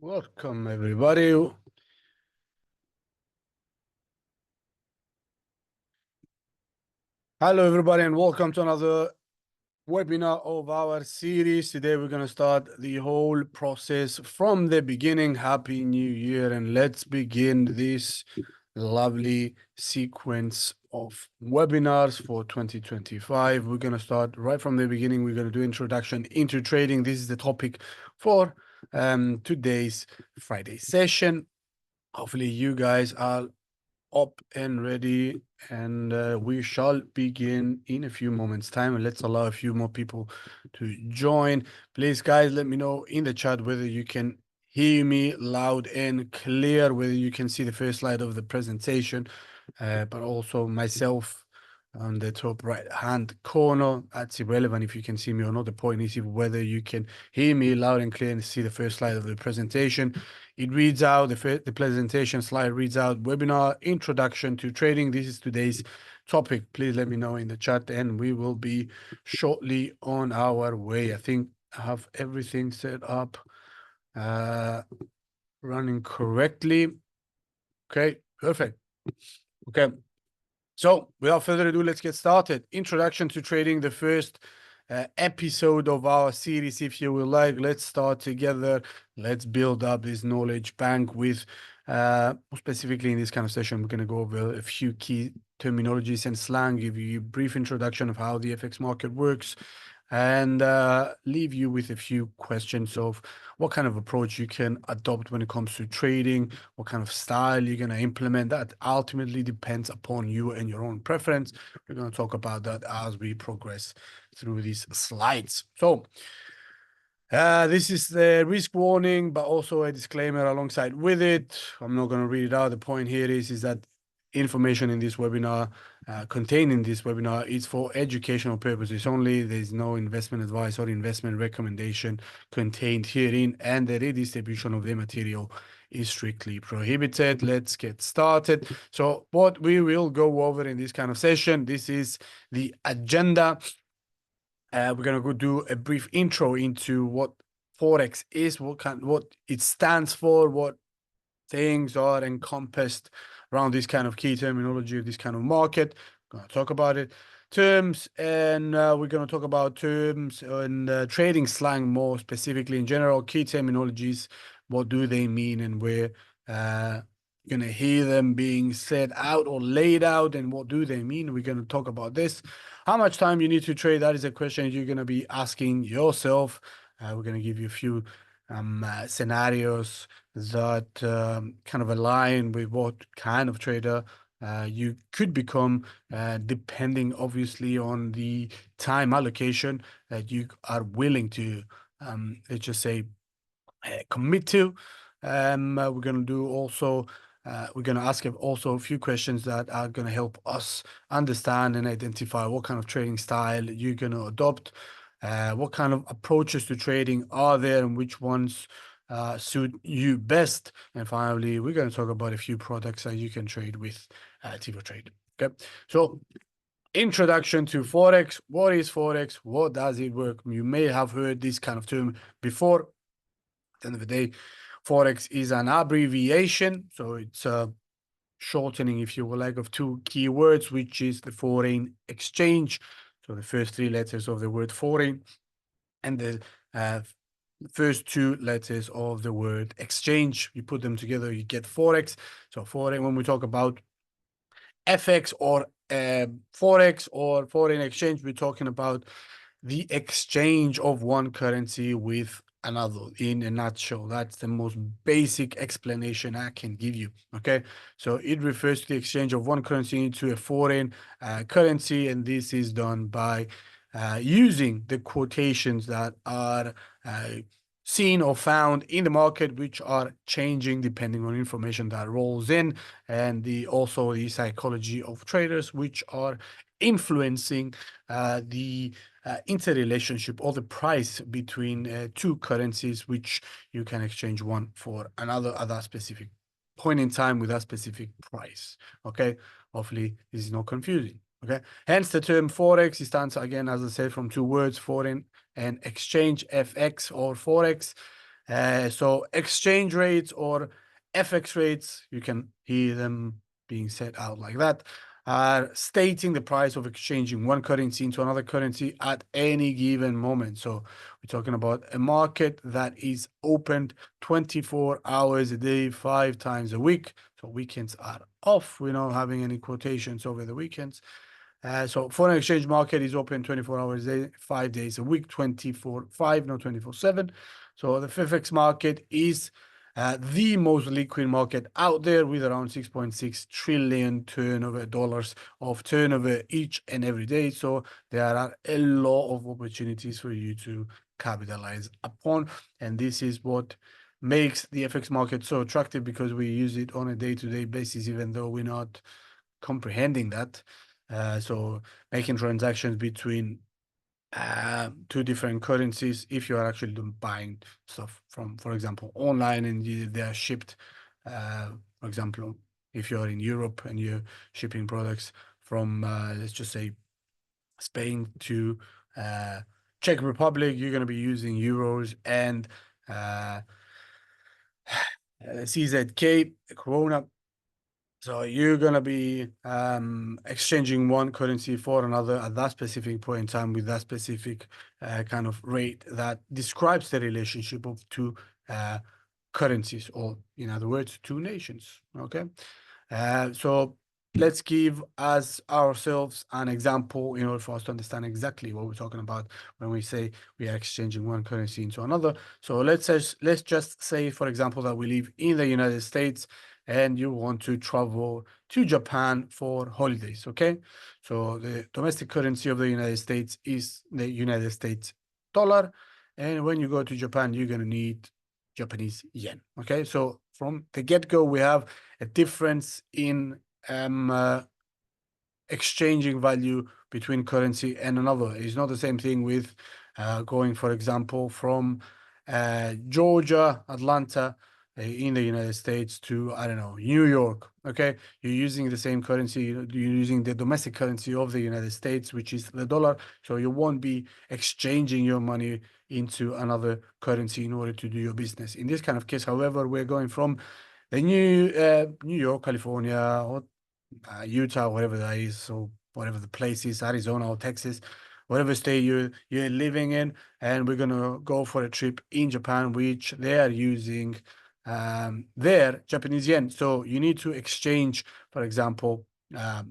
Welcome, everybody. Hello, everybody, and welcome to another webinar of our series. Today, we're going to start the whole process from the beginning. Happy New Year, and let's begin this lovely sequence of webinars for 2025. We're going to start right from the beginning. We're going to do introduction into trading. This is the topic for today's Friday session. Hopefully, you guys are up and ready, and we shall begin in a few moments time, and let's allow a few more people to join. Please, guys, let me know in the chat whether you can hear me loud and clear, whether you can see the first slide of the presentation, but also myself on the top right hand corner. That's irrelevant if you can see me or not. The point is whether you can hear me loud and clear and see the first slide of the presentation. It reads out, the presentation slide reads out, webinar introduction to trading. This is today's topic. Please let me know in the chat, and we will be shortly on our way. I think I have everything set up, running correctly. Okay, perfect. Okay. So without further ado, let's get started. Introduction to trading, the first episode of our series, if you will like. Let's start together. Let's build up this knowledge bank with, specifically in this kind of session, we're going to go over a few key terminologies and slang, give you a brief introduction of how the FX market works, and leave you with a few questions of what kind of approach you can adopt when it comes to trading, what kind of style you're going to implement. That ultimately depends upon you and your own preference. We're going to talk about that as we progress through these slides. So this is the risk warning, but also a disclaimer alongside with it. I'm not going to read it out. The point here is that information in this webinar, contained in this webinar, is for educational purposes only. There's no investment advice or investment recommendation contained herein, and the redistribution of the material is strictly prohibited. Let's get started. So what we will go over in this kind of session, this is the agenda. We're gonna go do a brief intro into what Forex is, what it stands for, what things are encompassed around this kind of key terminology of this kind of market. We're gonna talk about it, terms, and we're gonna talk about terms and trading slang more specifically in general, key terminologies. What do they mean, and where you're gonna hear them being said out or laid out, and what do they mean? We're gonna talk about this. How much time you need to trade? That is a question you're gonna be asking yourself. We're gonna give you a few scenarios that kind of align with what kind of trader you could become, depending obviously on the time allocation that you are willing to, let's just say, commit to. We're going to do also, we're going to ask also a few questions that are going to help us understand and identify what kind of trading style you're going to adopt, what kind of approaches to trading are there, and which ones suit you best. And finally, we're going to talk about a few products that you can trade with Tivo Trade. Okay, so introduction to Forex. What is Forex? What does it work? You may have heard this kind of term before. At the end of the day, Forex is an abbreviation, so it's a shortening, if you will like, of two key words, which is the foreign exchange. So the first three letters of the word foreign, and the first two letters of the word exchange. You put them together, you get Forex. So foreign, when we talk about FX or Forex or foreign exchange, we're talking about the exchange of one currency with another. In a nutshell, that's the most basic explanation I can give you. Okay, so it refers to the exchange of one currency into a foreign currency, and this is done by using the quotations that are seen or found in the market, which are changing depending on information that rolls in, and also the psychology of traders, which are influencing the interrelationship or the price between two currencies, which you can exchange one for another at that specific point in time with that specific price. Okay, hopefully this is not confusing. Okay, hence the term Forex. It stands, again, as I said, from two words, foreign and exchange, FX or Forex. So exchange rates or FX rates, you can hear them being said out like that, are stating the price of exchanging one currency into another currency at any given moment. So we're talking about a market that is opened 24 hours a day, 5 times a week. So weekends are off. We're not having any quotations over the weekends. So foreign exchange market is open 24 hours a day, 5 days a week, 24/5, not 24/7. So the FX market is the most liquid market out there with around 6.6 trillion turnover dollars of turnover each and every day. So there are a lot of opportunities for you to capitalize upon. And this is what makes the FX market so attractive, because we use it on a day-to-day basis, even though we're not comprehending that. So making transactions between two different currencies, if you are actually buying stuff from, for example, online, and they are shipped, for example, if you're in Europe and you're shipping products from, let's just say, Spain to Czech Republic, you're going to be using euros and CZK, Corona. So you're gonna be exchanging one currency for another at that specific point in time with that specific kind of rate that describes the relationship of two uh, currencies, or in other words, two nations. Okay, so let's give as ourselves an example in order for us to understand exactly what we're talking about when we say we are exchanging one currency into another. So let's just say, for example, that we live in the United States and you want to travel to Japan for holidays. Okay, so the domestic currency of the United States is the United States dollar, and when you go to Japan, you're going to need Japanese yen. Okay, so from the get-go, we have a difference in exchanging value between currency and another. It's not the same thing with going, for example, from Georgia, Atlanta, in the United States to, I don't know, New York. Okay, you're using the same currency, you're using the domestic currency of the United States, which is the dollar. So you won't be exchanging your money into another currency in order to do your business. In this kind of case, however, we're going from the New York, California, or Utah, whatever that is, so whatever the place is, Arizona or Texas, whatever state you're living in, and we're gonna go for a trip in Japan, which they are using their Japanese yen. So you need to exchange, for example, a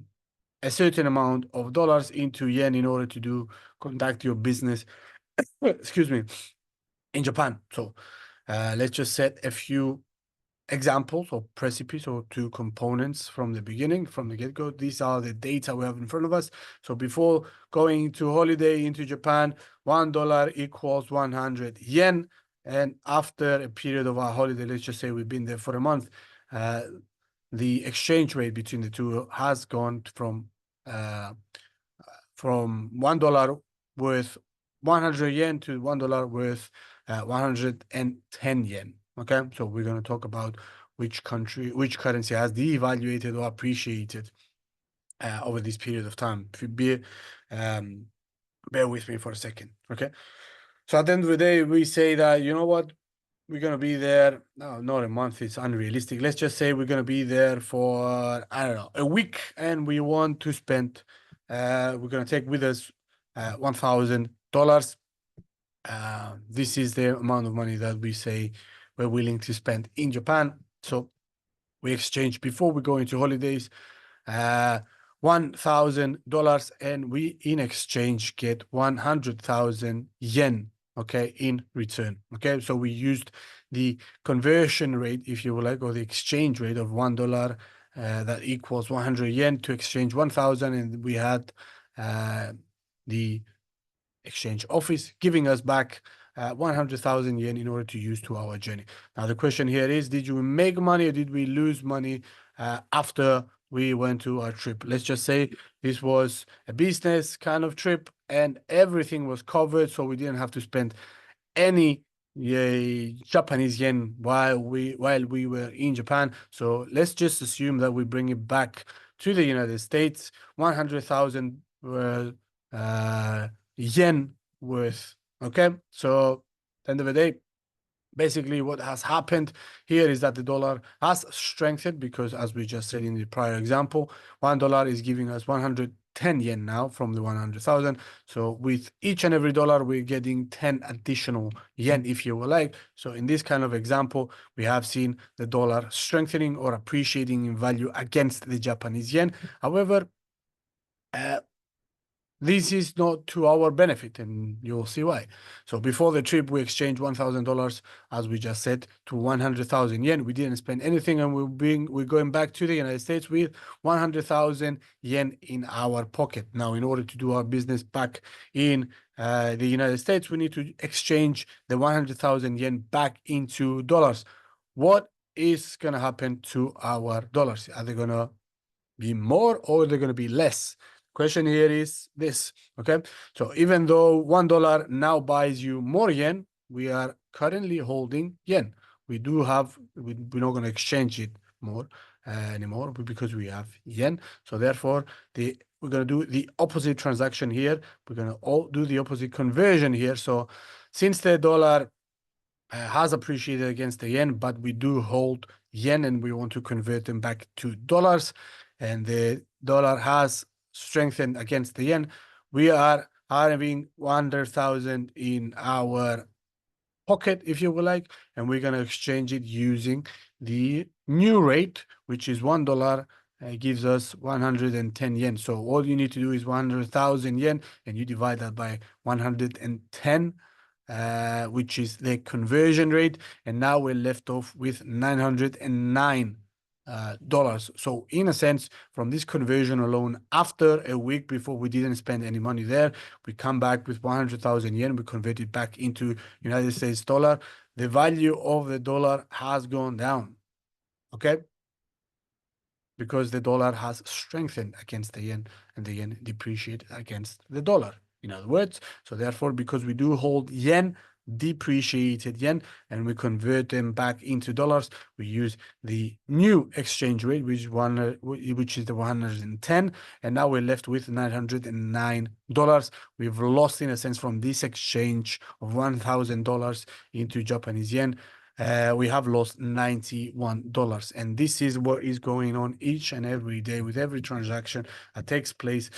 certain amount of dollars into yen in order to conduct your business. Excuse me, in Japan. So let's just set a few examples or recipes or two components from the beginning, from the get-go. These are the data we have in front of us. So before going to holiday into Japan, $1 equals 100 yen. And after a period of our holiday, let's just say we've been there for a month, the exchange rate between the two has gone from $1 worth 100 yen to $1 worth 110 yen. Okay, so we're going to talk about which currency has devaluated or appreciated over this period of time. If you bear with me for a second. Okay, so at the end of the day, we say that, you know what, we're going to be there. No, not a month. It's unrealistic. Let's just say we're going to be there for, I don't know, a week, and we want to spend, we're going to take with us $1,000. This is the amount of money that we say we're willing to spend in Japan. So we exchange before we go into holidays $1,000, and we in exchange get 100,000 yen, okay, in return. Okay, so we used the conversion rate, if you like, or the exchange rate of $1 that equals 100 yen to exchange 1,000, and we had the exchange office giving us back 100,000 yen in order to use to our journey. Now, the question here is, did you make money or did we lose money after we went to our trip? Let's just say this was a business kind of trip and everything was covered, so we didn't have to spend any Japanese yen while we were in Japan. So let's just assume that we bring it back to the United States, 100,000 yen worth. Okay, so at the end of the day, Basically, what has happened here is that the dollar has strengthened because, as we just said in the prior example, $1 is giving us 110 yen now from the 100,000. So with each and every dollar, we're getting 10 additional yen, if you will like. So in this kind of example, we have seen the dollar strengthening or appreciating in value against the Japanese yen. However, this is not to our benefit, and you'll see why. So before the trip, we exchanged $1,000, as we just said, to 100,000 yen. We didn't spend anything, and we're going back to the United States with 100,000 yen in our pocket. Now, in order to do our business back in the United States, we need to exchange the 100,000 yen back into dollars. What is going to happen to our dollars? Are they going to be more or they're going to be less? Question here is this, okay? So even though $1 now buys you more yen, we are currently holding yen. We're not going to exchange it more anymore because we have yen. So therefore, we're going to do the opposite transaction here. We're going to do the opposite conversion here. So since the dollar has appreciated against the yen, but we do hold yen and we want to convert them back to dollars, and the dollar has strengthened against the yen, we are having 100,000 in our pocket, if you will like, and we're going to exchange it using the new rate, which is $1 gives us 110 yen. So all you need to do is 100,000 yen, and you divide that by 110, which is the conversion rate, and now we're left off with $909. So in a sense, from this conversion alone, after a week before we didn't spend any money there, we come back with 100,000 yen, we convert it back into United States dollar. The value of the dollar has gone down, okay? Because the dollar has strengthened against the yen and the yen depreciated against the dollar. In other words, so therefore, because we do hold yen, depreciated yen, and we convert them back into dollars, we use the new exchange rate, which is the 110, and now we're left with $909. We've lost, in a sense, from this exchange of $1,000 into Japanese yen. We have lost $91, and this is what is going on each and every day with every transaction that takes place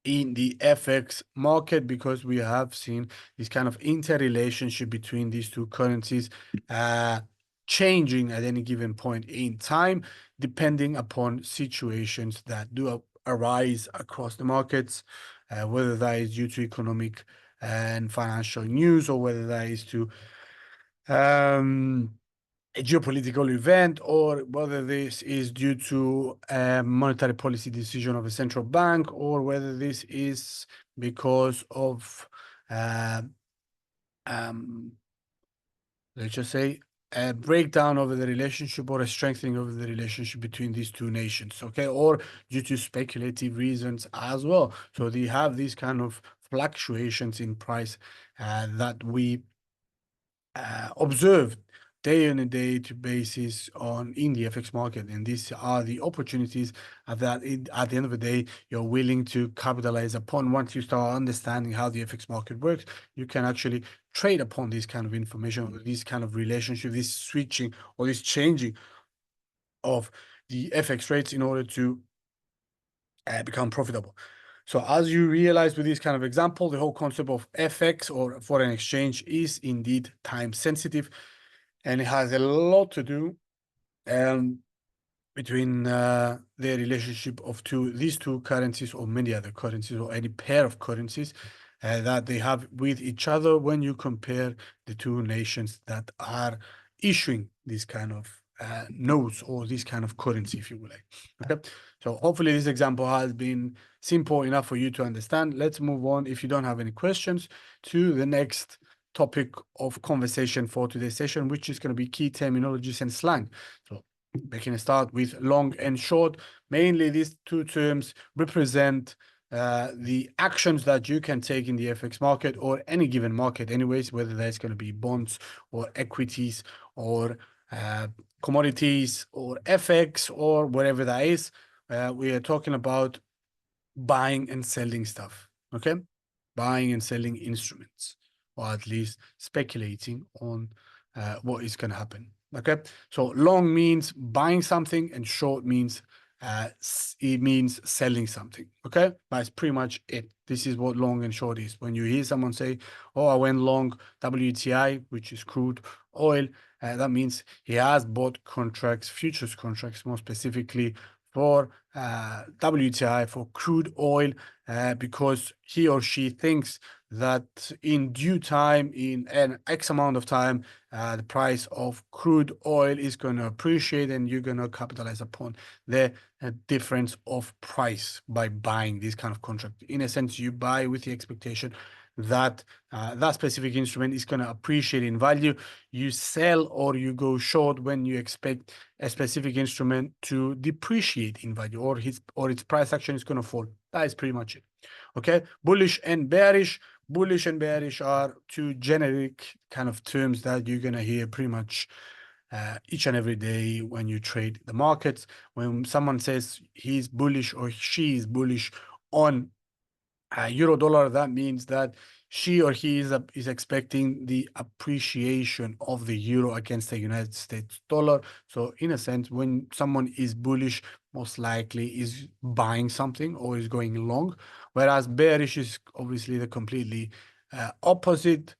in the FX market, because we have seen this kind of interrelationship between these two currencies changing at any given point in time, depending upon situations that do arise across the markets, whether that is due to economic and financial news, or whether that is to a geopolitical event, or whether this is due to a monetary policy decision of a central bank, or whether this is because of, let's just say, a breakdown of the relationship or a strengthening of the relationship between these two nations, okay, or due to speculative reasons as well. So they have these kind of fluctuations in price that we observed day on a day to basis in the FX market, and these are the opportunities that at the end of the day you're willing to capitalize upon. Once you start understanding how the FX market works, you can actually trade upon this kind of information, or this kind of relationship, this switching or this changing of the FX rates in order to become profitable. So as you realize with this kind of example, the whole concept of FX or foreign exchange is indeed time sensitive, and it has a lot to do between the relationship of these two currencies, or many other currencies, or any pair of currencies that they have with each other when you compare the two nations that are issuing this kind of notes, or this kind of currency, if you will like. Okay, so hopefully this example has been simple enough for you to understand. Let's move on, if you don't have any questions, to the next topic of conversation for today's session, which is going to be key terminologies and slang. So we can start with long and short. Mainly these two terms represent the actions that you can take in the FX market, or any given market anyways, whether that's going to be bonds or equities or commodities or FX or whatever that is. We are talking about buying and selling stuff, okay? Buying and selling instruments, or at least speculating on what is going to happen. Okay, so long means buying something, and short means it means selling something. Okay, that's pretty much it. This is what long and short is. When you hear someone say, "Oh, I went long WTI," which is crude oil, that means he has bought contracts, futures contracts, more specifically for WTI, for crude oil, because he or she thinks that in due time, in an X amount of time, the price of crude oil is going to appreciate, and you're going to capitalize upon the difference of price by buying this kind of contract. In a sense, you buy with the expectation that that specific instrument is going to appreciate in value. You sell or you go short when you expect a specific instrument to depreciate in value, or its price action is going to fall. That is pretty much it. Okay, bullish and bearish. Bullish and bearish are two generic kind of terms that you're going to hear pretty much each and every day when you trade the markets. When someone says he's bullish or she is bullish on euro dollar, that means that she or he is expecting the appreciation of the euro against the United States dollar. So in a sense, when someone is bullish, most likely is buying something or is going long, whereas bearish is obviously the complete opposite,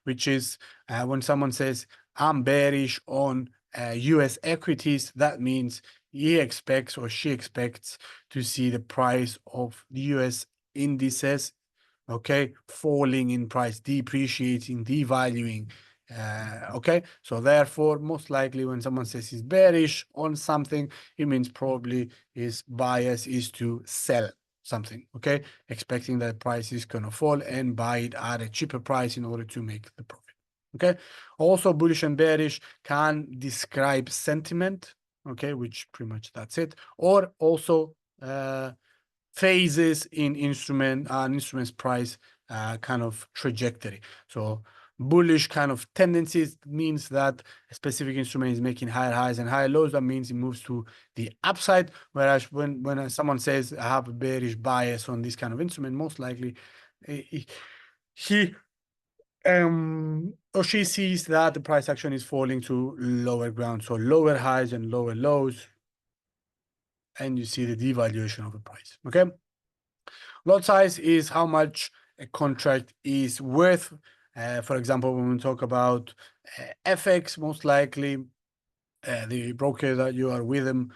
which is when someone says, "I'm bearish on US equities," that means he expects or she expects to see the price of the US indices, okay, falling in price, depreciating, devaluing. Okay, so therefore, most likely when someone says he's bearish on something, it means probably his bias is to sell something, okay, expecting that price is going to fall and buy it at a cheaper price in order to make the profit. Okay, also bullish and bearish can describe sentiment, okay, which pretty much that's it, or also phases in instrument's price kind of trajectory. So bullish kind of tendencies means that a specific instrument is making higher highs and higher lows. That means it moves to the upside. Whereas when someone says I have a bearish bias on this kind of instrument, most likely he or she sees that the price action is falling to lower ground, so lower highs and lower lows, and you see the devaluation of the price. Okay, lot size is how much a contract is worth. For example, when we talk about FX, most likely the broker that you are with them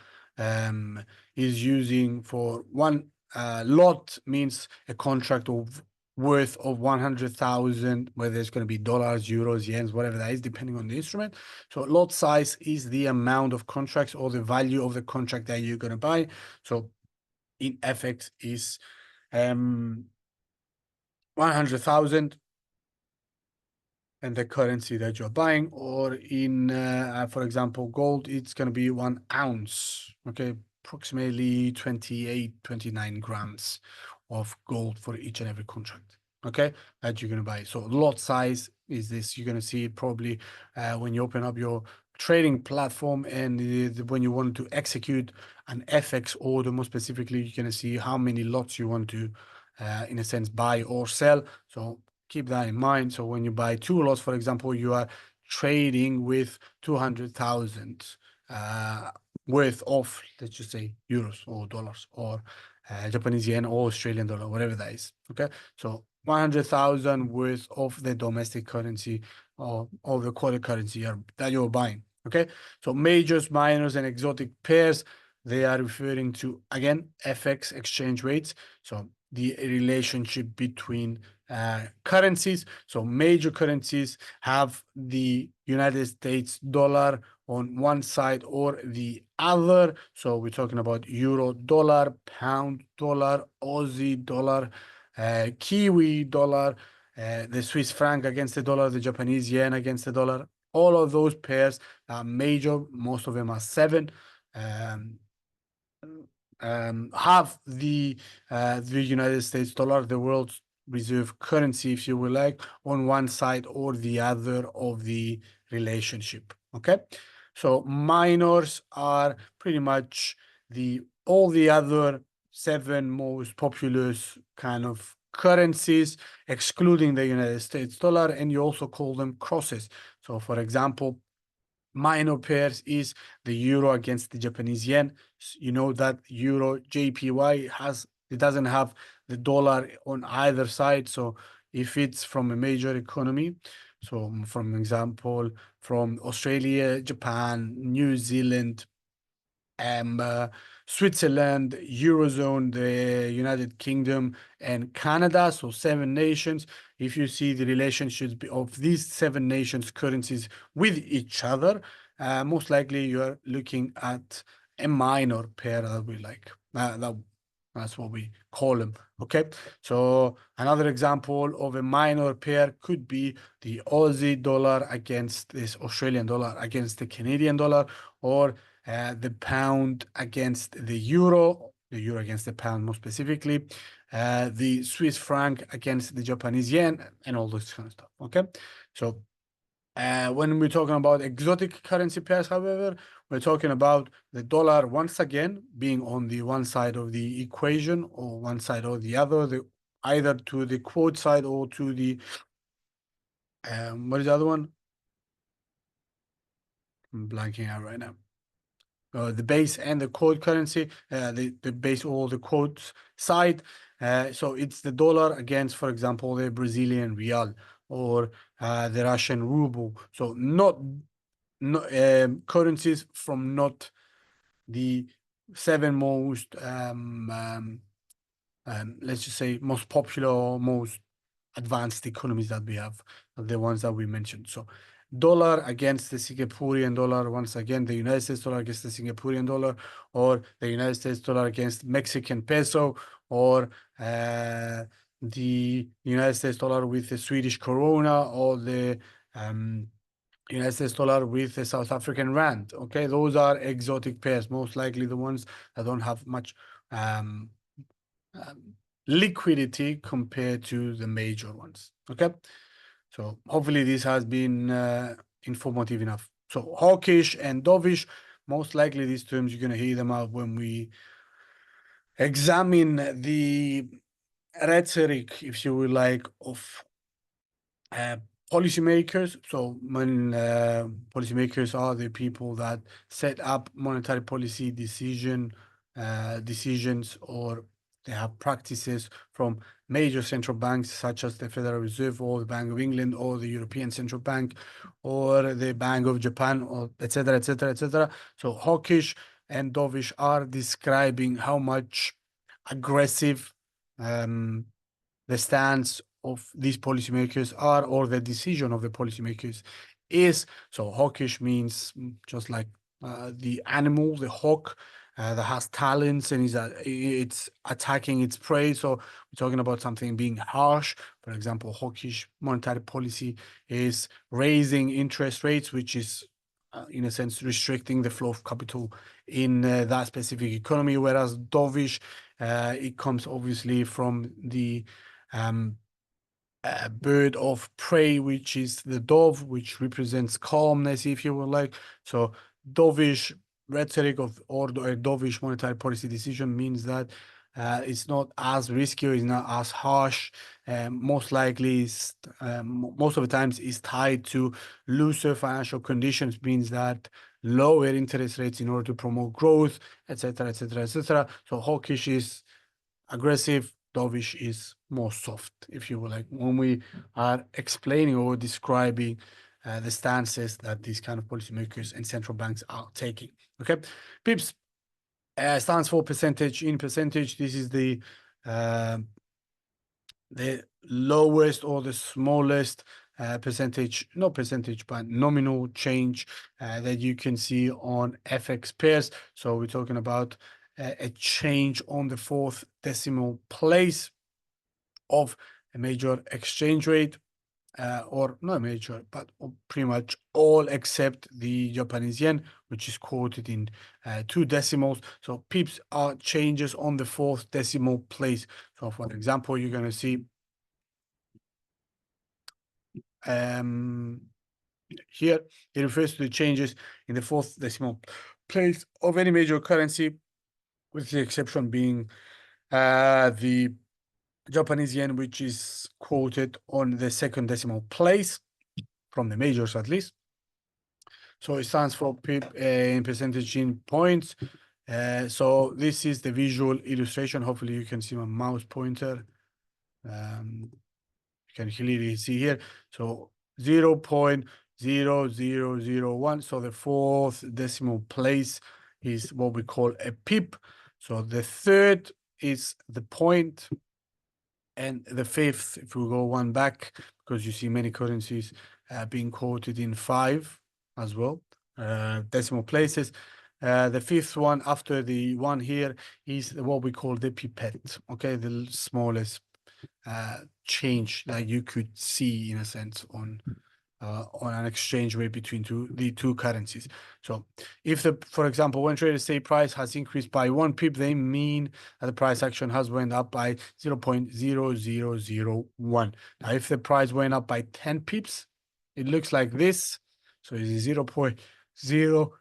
is using for one lot, means a contract of worth of 100,000, whether it's going to be dollars, euros, yens, whatever that is, depending on the instrument. So lot size is the amount of contracts or the value of the contract that you're going to buy. So in FX is 100,000 and the currency that you're buying, or in for example gold, it's going to be 1 ounce, okay, approximately 29 grams of gold for each and every contract, okay, that you're going to buy. So lot size is this. You're going to see it probably when you open up your trading platform, and when you want to execute an FX order, more specifically, you're going to see how many lots you want to in a sense buy or sell. So keep that in mind. So when you buy 2 lots, for example, you are trading with 200,000 worth of, let's just say, euros or dollars or Japanese yen or Australian dollar, whatever that is. Okay, so 100,000 worth of the domestic currency or the quarter currency that you're buying. Okay, so majors, minors, and exotic pairs, they are referring to, again, FX, exchange rates. So the relationship between currencies. So major currencies have the United States dollar on one side or the other. So we're talking about euro dollar, pound dollar, Aussie dollar, Kiwi dollar, the Swiss franc against the dollar, the Japanese yen against the dollar. All of those pairs are major. Most of them are 7. Have the United States dollar, the world's reserve currency, if you will like, on one side or the other of the relationship. Okay, so minors are pretty much all the other 7 most populous kind of currencies, excluding the United States dollar, and you also call them crosses. So for example, minor pairs is the euro against the Japanese yen. You know that euro JPY it doesn't have the dollar on either side. So if it's from a major economy, so from example, from Australia, Japan, New Zealand, uh, Switzerland, Eurozone, the United Kingdom, and Canada. So 7 nations. If you see the relationships of these 7 nations' currencies with each other, most likely you are looking at a minor pair that we like. That's what we call them. Okay. So another example of a minor pair could be the Aussie dollar against this Australian dollar against the Canadian dollar, or the pound against the euro against the pound more specifically, the Swiss franc against the Japanese yen, and all this kind of stuff. Okay. So when we're talking about exotic currency pairs, however, we're talking about the dollar once again being on the one side of the equation or one side or the other, either to the quote side or to the, what is the other one? I'm blanking out right now. The base and the quote currency, the base or the quote side. So it's the dollar against, for example, the Brazilian real or the Russian ruble. So not currencies from not the 7 most, let's just say, most popular or most advanced economies that we have, the ones that we mentioned. So dollar against the Singaporean dollar, once again, the United States dollar against the Singaporean dollar, or the United States dollar against Mexican peso, or the United States dollar with the Swedish krona, or the United States dollar with the South African rand. Okay, those are exotic pairs, most likely the ones that don't have much um, liquidity compared to the major ones. Okay, so hopefully this has been informative enough. So hawkish and dovish, most likely these terms you're going to hear them out when we examine the rhetoric, if you would like, of uh, policymakers. So when policymakers are the people that set up monetary policy decisions, or they have practices from major central banks such as the Federal Reserve or the Bank of England or the European Central Bank or the Bank of Japan, or etc., etc., etc. So hawkish and dovish are describing how much aggressive the stance of these policymakers are, or the decision of the policymakers is. So hawkish means just like the animal, the hawk, that has talents and it's attacking its prey. So we're talking about something being harsh. For example, hawkish monetary policy is raising interest rates, which is in a sense restricting the flow of capital in that specific economy. Whereas dovish, it comes obviously from the bird of prey, which is the dove, which represents calmness, if you will like. So dovish rhetoric or a dovish monetary policy decision means that it's not as risky, it's not as harsh. Most likely, most of the times, is tied to looser financial conditions, means that lower interest rates in order to promote growth, etc., etc., etc. So hawkish is aggressive, dovish is more soft, if you will like, when we are explaining or describing the stances that these kind of policymakers and central banks are taking. Okay, pips stands for percentage. In percentage, this is the lowest or the smallest percentage, not percentage, but nominal change that you can see on FX pairs. So we're talking about a change on the fourth decimal place of a major exchange rate, or not major, but pretty much all except the Japanese yen, which is quoted in 2 decimals. So pips are changes on the fourth decimal place. So for example, you're going to see here, it refers to the changes in the fourth decimal place of any major currency, with the exception being the Japanese yen, which is quoted on the second decimal place from the majors at least. So it stands for pip in percentage in points. So this is the visual illustration. Hopefully you can see my mouse pointer. You can clearly see here. So 0.0001. So the fourth decimal place is what we call a pip. So the third is the point, and the fifth, if we go one back, because you see many currencies being quoted in 5 as well, decimal places. The fifth one after the one here is what we call the pipette, okay, the smallest change that you could see in a sense on an exchange rate between the two currencies. So if for example, when traders say price has increased by 1 pip, they mean that the price action has went up by 0.0001. Now, if the price went up by 10 pips, it looks like this. So it's 0.0,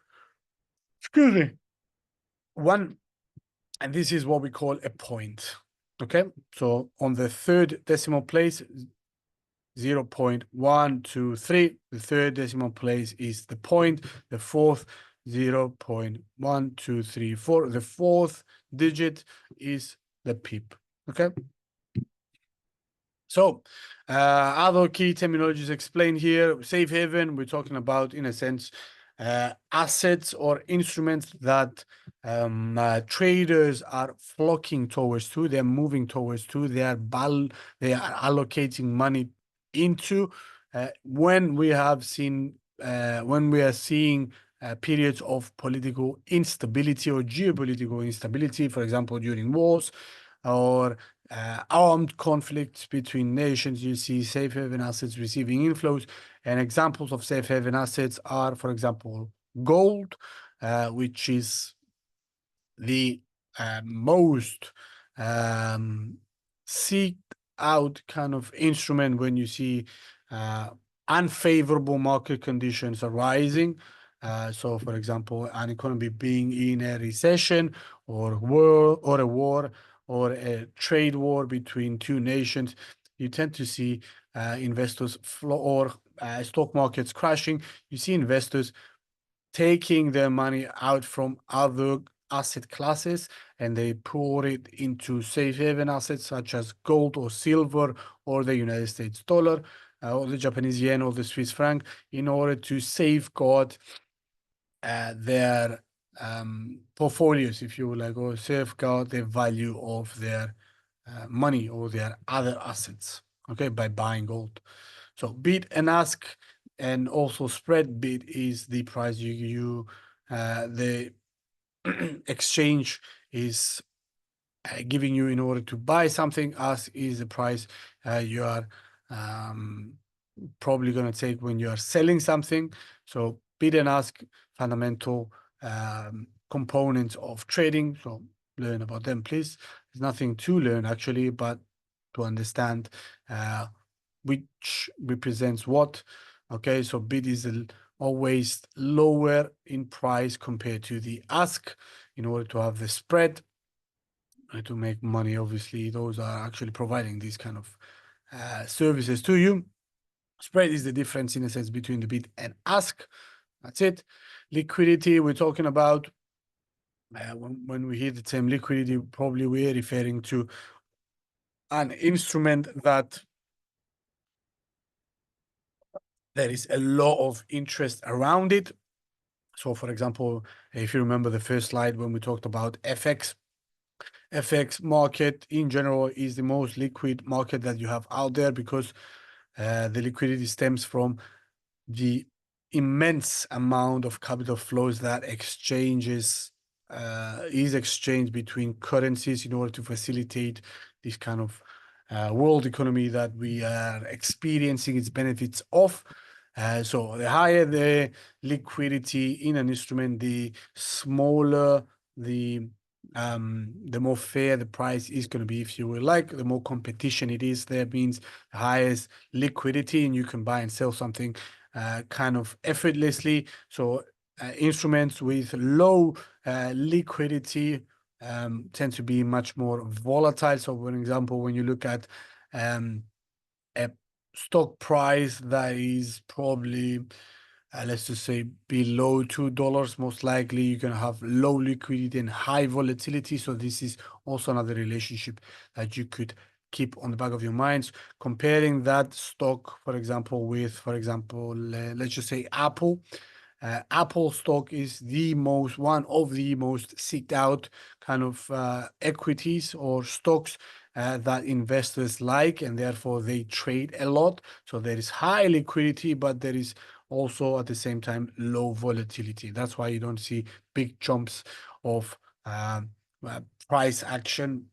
excuse me, 1, and this is what we call a point. Okay, so on the third decimal place, 0.123. The third decimal place is the point. The fourth, 0.1234. The fourth digit is the pip. Okay. So, other key terminologies explained here. Safe haven, we're talking about, in a sense, assets or instruments that traders are flocking towards to, they're moving towards to, they are allocating money into when we are seeing periods of political instability or geopolitical instability, for example, during wars or armed conflicts between nations. You see safe haven assets receiving inflows, and examples of safe haven assets are, for example, gold, which is the most seeked out kind of instrument when you see unfavorable market conditions arising. So, for example, an economy being in a recession or a war or a trade war between two nations, you tend to see investors flow or stock markets crashing. You see investors taking their money out from other asset classes and they pour it into safe haven assets such as gold or silver or the United States dollar or the Japanese yen or the Swiss franc in order to safeguard their portfolios, if you will, like, or safeguard the value of their money or their other assets, okay, by buying gold. So bid and ask, and also spread. Bid is the price the exchange is giving you in order to buy something. Ask is the price you are probably going to take when you are selling something. So bid and ask, fundamental components of trading. So learn about them, please. There's nothing to learn actually, but to understand which represents what. Okay, so bid is always lower in price compared to the ask in order to have the spread to make money. Obviously, those are actually providing these kind of services to you. Spread is the difference in a sense between the bid and ask. That's it. Liquidity, we're talking about when we hear the term liquidity, probably we're referring to an instrument that there is a lot of interest around it. So, for example, if you remember the first slide when we talked about FX market in general is the most liquid market that you have out there because the liquidity stems from the immense amount of capital flows that is exchanged between currencies in order to facilitate this kind of world economy that we are experiencing its benefits of. So the higher the liquidity in an instrument, the smaller the more fair the price is going to be, if you will, like the more competition it is, there means the highest liquidity and you can buy and sell something kind of effortlessly. So instruments with low liquidity tend to be much more volatile. So for example, when you look at a stock price that is probably let's just say below $2, most likely you're going to have low liquidity and high volatility. So this is also another relationship that you could keep on the back of your minds. Comparing that stock, for example, with, for example, let's just say Apple. Apple stock is one of the most seeked out kind of equities or stocks that investors like, and therefore they trade a lot. So there is high liquidity, but there is also at the same time low volatility. That's why you don't see big jumps of price action,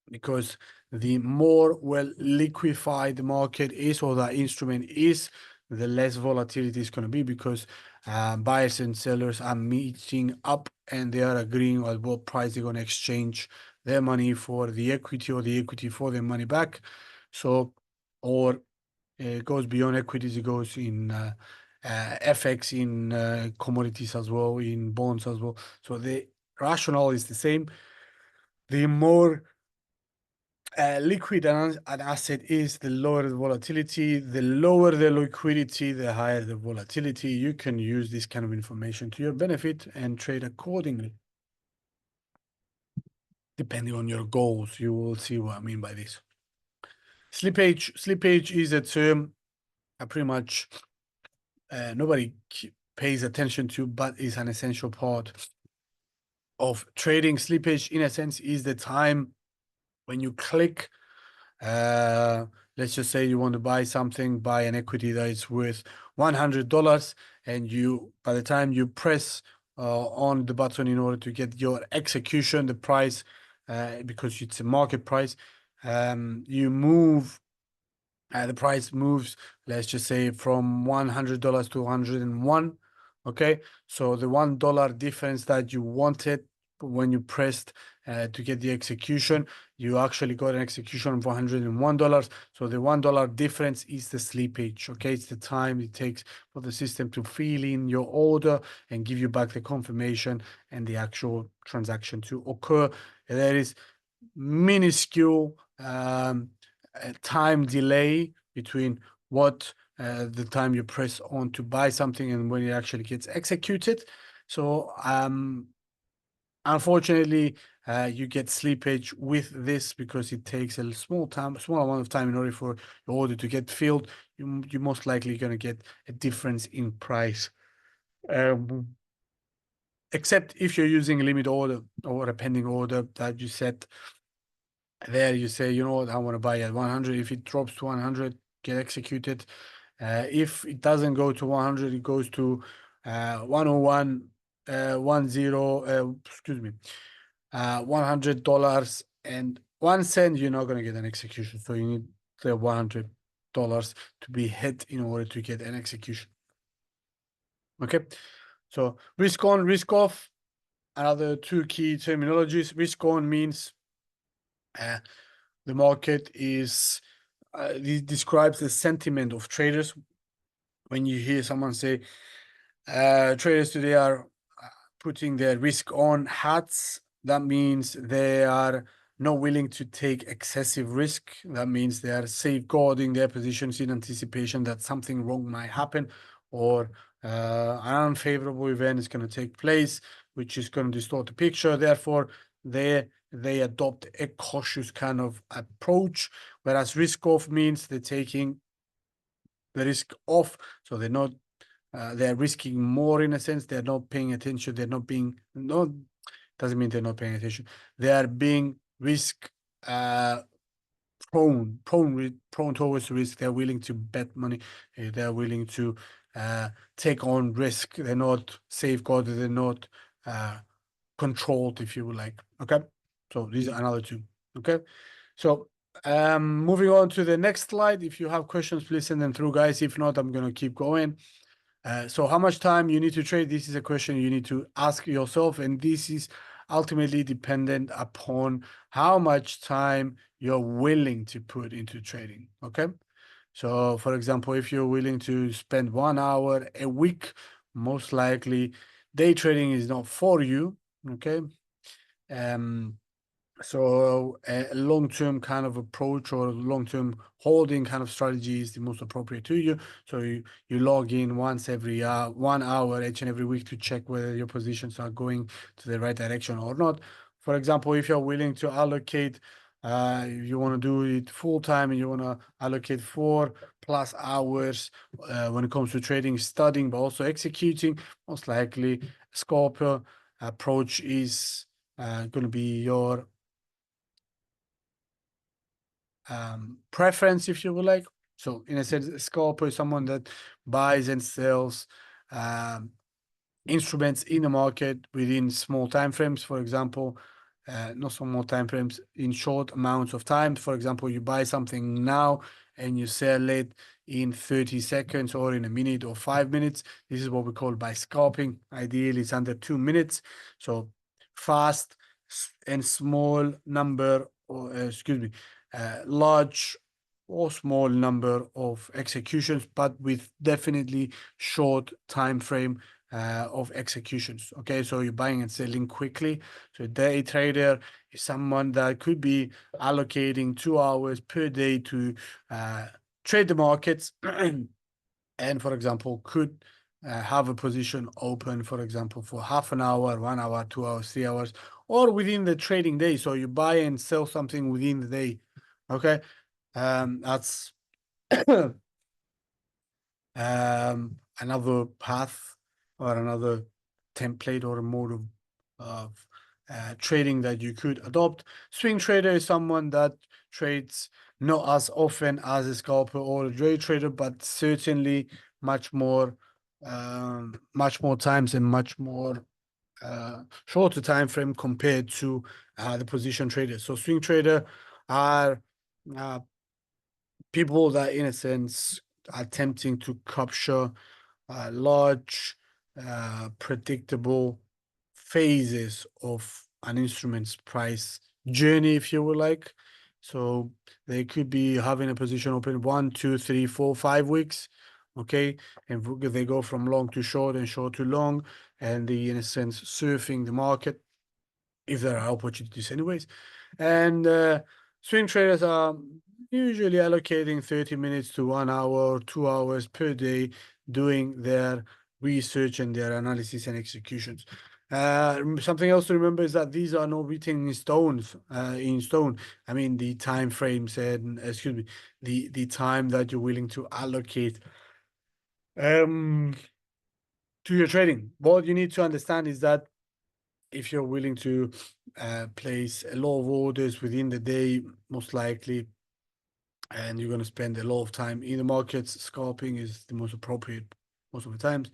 because the more well liquefied the market is or that instrument is, the less volatility is going to be, because buyers and sellers are meeting up and they are agreeing on what price they're going to exchange their money for the equity, or the equity for their money back. So, or it goes beyond equities, it goes in FX, in commodities as well, in bonds as well. So the rationale is the same. The more liquid an asset is, the lower the volatility, the lower the liquidity, the higher the volatility. You can use this kind of information to your benefit and trade accordingly, depending on your goals. You will see what I mean by this. Slippage is a term pretty much nobody pays attention to, but is an essential part of trading. Slippage, in a sense, is the time when you click. Let's just say you want to buy an equity that is worth $100, and by the time you press on the button in order to get your execution, the price, because it's a market price, the price moves, let's just say, from $100 to 101. Okay, so the $1 difference that you wanted when you pressed to get the execution, you actually got an execution of $101. So the $1 difference is the slippage. Okay, it's the time it takes for the system to fill in your order and give you back the confirmation and the actual transaction to occur. There is minuscule time delay between what the time you press on to buy something and when it actually gets executed. So unfortunately, you get slippage with this because it takes a small amount of time in order for your order to get filled. You're most likely going to get a difference in price. Except if you're using a limit order or a pending order that you set there, you say, you know what, I want to buy at 100. If it drops to 100, get executed. If it doesn't go to 100, it goes to 101, 100 dollars and 1 cent. You're not going to get an execution. So you need the $100 to be hit in order to get an execution. Okay. So risk on, risk off. Another two key terminologies. Risk on means the market is describes the sentiment of traders. When you hear someone say traders today are putting their risk on hats, that means they are not willing to take excessive risk. That means they are safeguarding their positions in anticipation that something wrong might happen, or an unfavorable event is going to take place, which is going to distort the picture. Therefore, they adopt a cautious kind of approach, whereas risk off means they're taking the risk off, so they're risking more in a sense. They're not paying attention. They're not being no doesn't mean they're not paying attention. They are being risk prone towards risk. They're willing to bet money. They're willing to take on risk. They're not safeguarded. They're not controlled, if you would like. Okay, so these are another two. Okay, so moving on to the next slide. If you have questions, please send them through, guys. If not, I'm gonna keep going. So how much time you need to trade? This is a question you need to ask yourself, and this is ultimately dependent upon how much time you're willing to put into trading. Okay, so for example, if you're willing to spend 1 hour a week, most likely day trading is not for you. Okay, So a long-term kind of approach or long-term holding kind of strategy is the most appropriate to you. So you log in once every 1 hour each and every week to check whether your positions are going to the right direction or not. For example, if you're willing to allocate, you want to do it full time and you want to allocate 4+ hours when it comes to trading, studying, but also executing, most likely scalper approach is going to be your preference, if you would like. So in a sense, a scalper is someone that buys and sells um, instruments in the market within small time frames. For example, not small time frames, in short amounts of time. For example, you buy something now and you sell it in 30 seconds or in a minute or 5 minutes. This is what we call by scalping. Ideally, it's under 2 minutes. So fast and small number, or excuse me, large or small number of executions, but with definitely short time frame of executions. Okay, so you're buying and selling quickly. So a day trader is someone that could be allocating 2 hours per day to trade the markets, and for example, could have a position open, for example, for half an hour, 1 hour, 2 hours, 3 hours, or within the trading day. So you buy and sell something within the day. Okay, that's another path or another template or a mode of trading that you could adopt. Swing trader is someone that trades not as often as a scalper or a day trader, but certainly much more times and much more shorter time frame compared to the position traders. So swing trader are uh, people that, in a sense, are attempting to capture large, predictable phases of an instrument's price journey, if you would like. So they could be having a position open 1, 2, 3, 4, 5 weeks. Okay, and they go from long to short and short to long, and they, in a sense, surfing the market if there are opportunities anyways. And swing traders are usually allocating 30 minutes to 1 hour or 2 hours per day doing their research and their analysis and executions. Something else to remember is that these are not written in stone. I mean, the time frames and excuse me, the time that you're willing to allocate um to your trading. What you need to understand is that if you're willing to place a lot of orders within the day, most likely, and you're going to spend a lot of time in the markets, scalping is the most appropriate most of the times.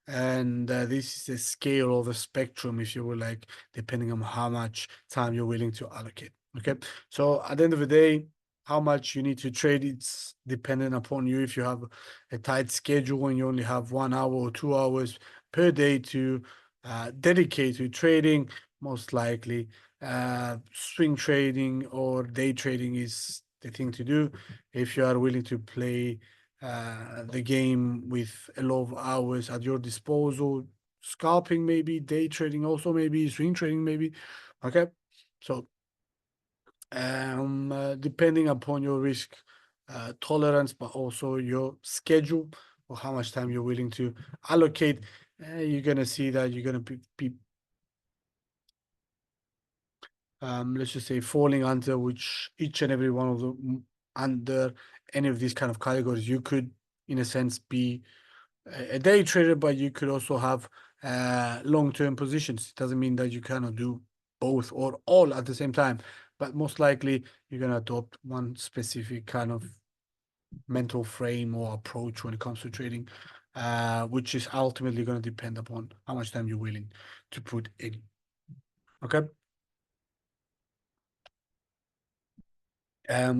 And this is a scale of the spectrum, if you will, like, depending on how much time you're willing to allocate. Okay. So at the end of the day, how much you need to trade, it's dependent upon you. If you have a tight schedule and you only have 1 hour or 2 hours per day to dedicate to trading, most likely swing trading or day trading is the thing to do. If you are willing to play the game with a lot of hours at your disposal, scalping maybe, day trading also maybe, swing trading maybe. Okay, so depending upon your risk tolerance, but also your schedule or how much time you're willing to allocate, you're gonna see that you're gonna be let's just say falling under which each and every one of the under any of these kind of categories. You could, in a sense, be a day trader, but you could also have long-term positions. It doesn't mean that you cannot do both or all at the same time, but most likely you're going to adopt one specific kind of mental frame or approach when it comes to trading, which is ultimately going to depend upon how much time you're willing to put in. Okay.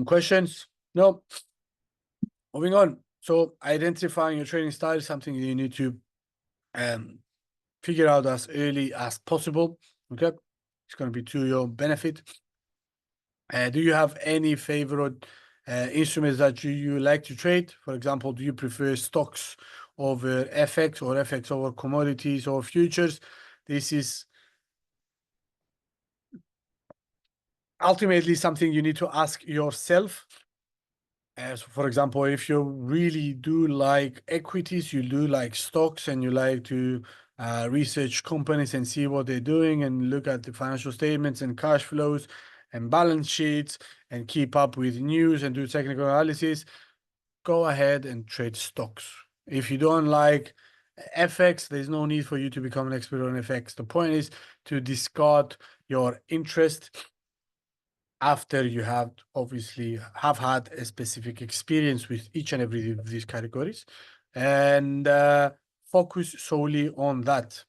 Questions? No. Moving on. So identifying your trading style is something you need to um, figure out as early as possible. Okay, it's going to be to your benefit. Do you have any favorite instruments that you like to trade? For example, do you prefer stocks over FX or FX over commodities or futures? This is ultimately something you need to ask yourself. As for example, if you really do like equities, you do like stocks, and you like to research companies and see what they're doing and look at the financial statements and cash flows and balance sheets and keep up with news and do technical analysis, go ahead and trade stocks. If you don't like FX, there's no need for you to become an expert on FX. The point is to discard your interest after you have obviously have had a specific experience with each and every of these categories, and focus solely on that.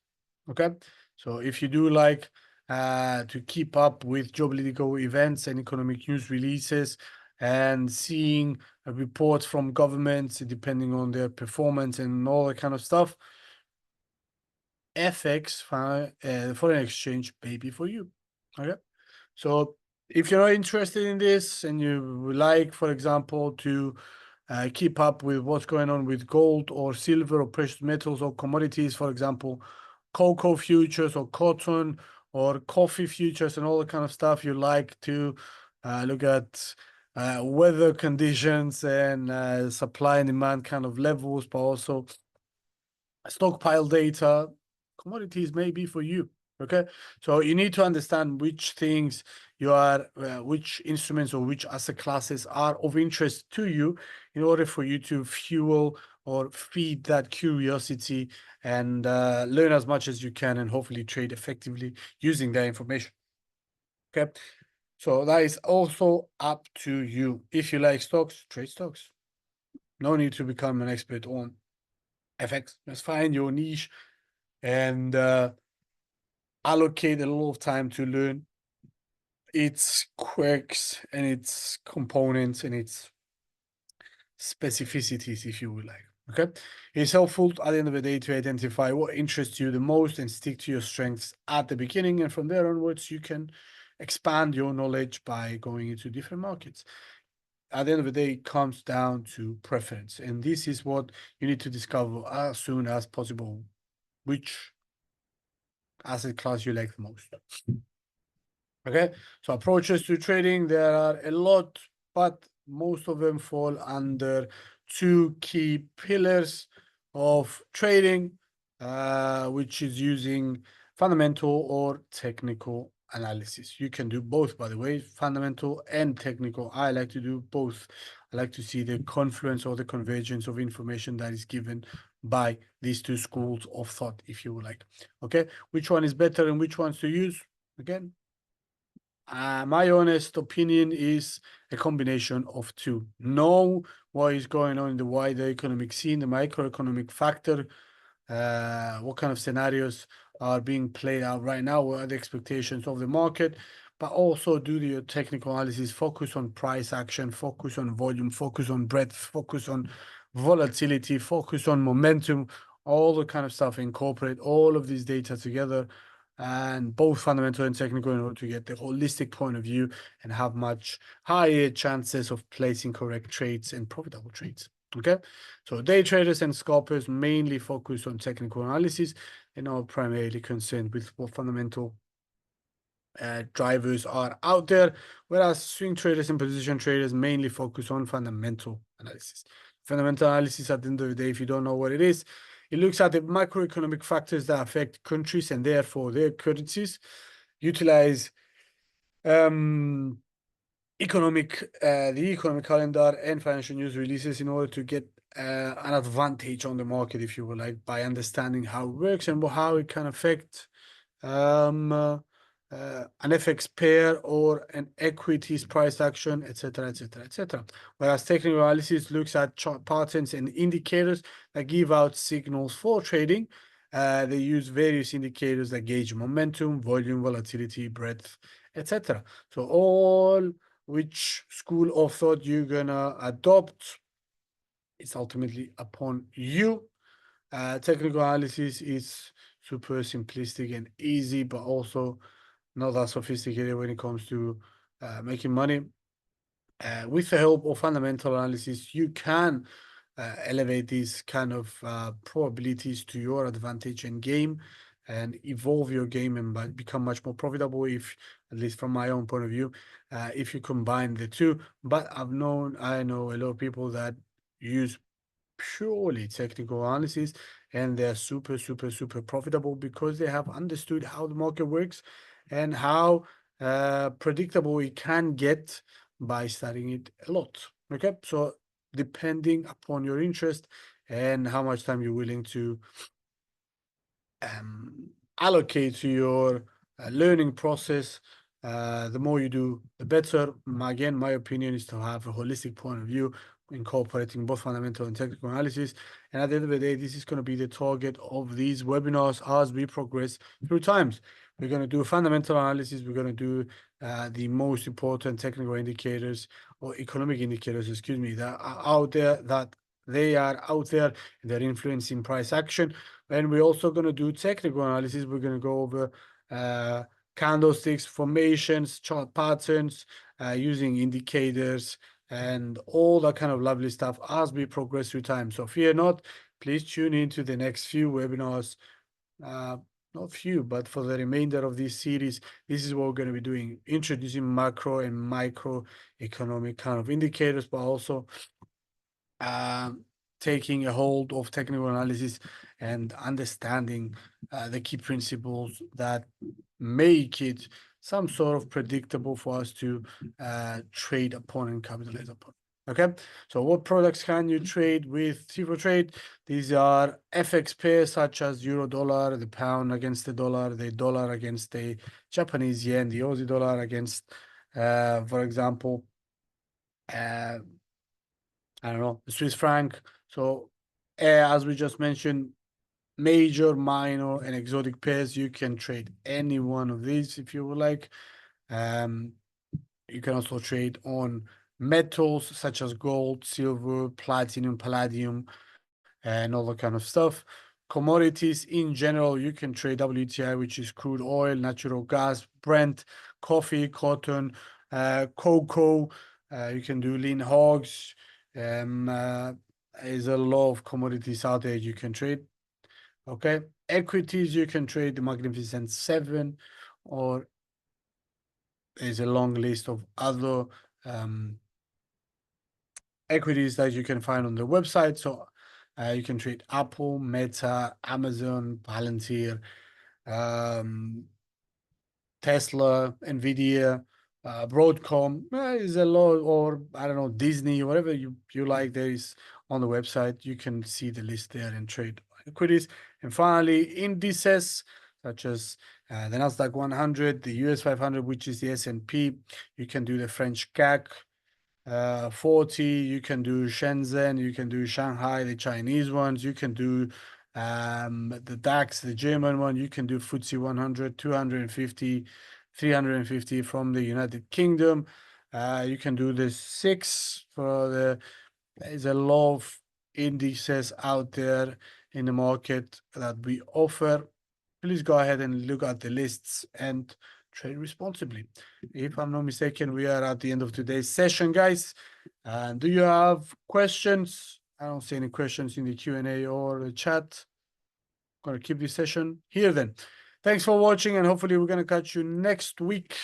Okay, so if you do like to keep up with geopolitical events and economic news releases and seeing reports from governments depending on their performance and all that kind of stuff, FX, foreign exchange, may be for you. Okay, so if you're not interested in this and you would like, for example, to keep up with what's going on with gold or silver or precious metals or commodities, for example, cocoa futures or cotton or coffee futures and all that kind of stuff, you like to look at weather conditions and supply and demand kind of levels, but also stockpile data, commodities may be for you. Okay, so you need to understand which things you are, which instruments or which asset classes are of interest to you in order for you to fuel or feed that curiosity and learn as much as you can and hopefully trade effectively using that information. Okay, so that is also up to you. If you like stocks, trade stocks. No need to become an expert on FX. Just find your niche and allocate a lot of time to learn its quirks and its components and its specificities, if you would like. Okay, it's helpful at the end of the day to identify what interests you the most and stick to your strengths at the beginning, and from there onwards you can expand your knowledge by going into different markets. At the end of the day, it comes down to preference, and this is what you need to discover as soon as possible, which asset class you like the most. Okay, so approaches to trading, there are a lot, but most of them fall under two key pillars of trading, which is using fundamental or technical analysis. You can do both, by the way, fundamental and technical. I like to do both. I like to see the confluence or the convergence of information that is given by these two schools of thought, if you would like. Okay, which one is better and which ones to use? Again, my honest opinion is a combination of two. Know what is going on in the wider economic scene, the microeconomic factor, what kind of scenarios are being played out right now, what are the expectations of the market, but also do the technical analysis, focus on price action, focus on volume, focus on breadth, focus on volatility, focus on momentum, all the kind of stuff, incorporate all of these data together and both fundamental and technical in order to get the holistic point of view and have much higher chances of placing correct trades and profitable trades. Okay, so day traders and scalpers mainly focus on technical analysis and are primarily concerned with what fundamental drivers are out there, whereas swing traders and position traders mainly focus on fundamental analysis. Fundamental analysis, at the end of the day, if you don't know what it is, it looks at the macroeconomic factors that affect countries and therefore their currencies, utilize the economic calendar and financial news releases in order to get an advantage on the market, if you will, like by understanding how it works and how it can affect an FX pair or an equities price action, etc., etc., etc. Whereas technical analysis looks at chart patterns and indicators that give out signals for trading. They use various indicators that gauge momentum, volume, volatility, breadth, etc. So all which school of thought you're gonna adopt, it's ultimately upon you. Technical analysis is super simplistic and easy, but also not that sophisticated when it comes to making money. With the help of fundamental analysis, you can elevate these kind of probabilities to your advantage and game and evolve your game and become much more profitable if at least from my own point of view, if you combine the two. But I know a lot of people that use purely technical analysis, and they're super, super, super profitable because they have understood how the market works and how predictable it can get by studying it a lot. Okay, so depending upon your interest and how much time you're willing to allocate to your learning process, the more you do, the better. Again, my opinion is to have a holistic point of view, incorporating both fundamental and technical analysis. And at the end of the day, this is going to be the target of these webinars as we progress through times. We're going to do fundamental analysis. We're going to do the most important technical indicators or economic indicators, excuse me, that are out there, and they're influencing price action. And we're also going to do technical analysis. We're going to go over candlesticks, formations, chart patterns, using indicators, and all that kind of lovely stuff as we progress through time. So fear not, please tune into the next few webinars. Not few, but for the remainder of this series, this is what we're going to be doing, introducing macro and micro economic kind of indicators, but also taking a hold of technical analysis and understanding the key principles that make it some sort of predictable for us to trade upon and capitalize upon. Okay, so what products can you trade with T4 Trade? These are FX pairs such as euro dollar, the pound against the dollar against the Japanese yen, the Aussie dollar against, for example, I don't know, the Swiss franc. So, as we just mentioned, major, minor, and exotic pairs, you can trade any one of these if you would like. You can also trade on metals such as gold, silver, platinum, palladium, and all that kind of stuff. Commodities in general, you can trade WTI, which is crude oil, natural gas, Brent, coffee, cotton, cocoa. You can do lean hogs. There's a lot of commodities out there you can trade. Okay, equities, you can trade the Magnificent Seven, or there's a long list of other equities that you can find on the website. So you can trade Apple, Meta, Amazon, Palantir, Tesla, Nvidia, Broadcom. Is a lot, or I don't know, Disney, whatever you like. There is on the website. You can see the list there and trade equities. And finally, indices such as the Nasdaq 100, the US 500, which is the S&P. You can do the French CAC 40. You can do Shenzhen. You can do Shanghai, the Chinese ones. You can do the DAX, the German one. You can do FTSE 100, 250, 350 from the United Kingdom. You can do the 6 for the. There's a lot of indices out there in the market that we offer. Please go ahead and look at the lists and trade responsibly. If I'm not mistaken, we are at the end of today's session, guys. Do you have questions? I don't see any questions in the Q&A or the chat. I'm going to keep this session here then. Thanks for watching, and hopefully we're going to catch you next week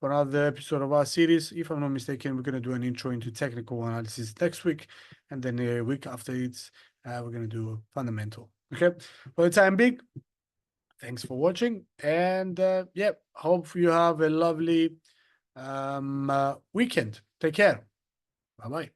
for another episode of our series. If I'm not mistaken, we're going to do an intro into technical analysis next week, and then a week after it, we're going to do fundamental. Okay, for the time being, thanks for watching, and yeah, hope you have a lovely weekend. Take care. Bye-bye.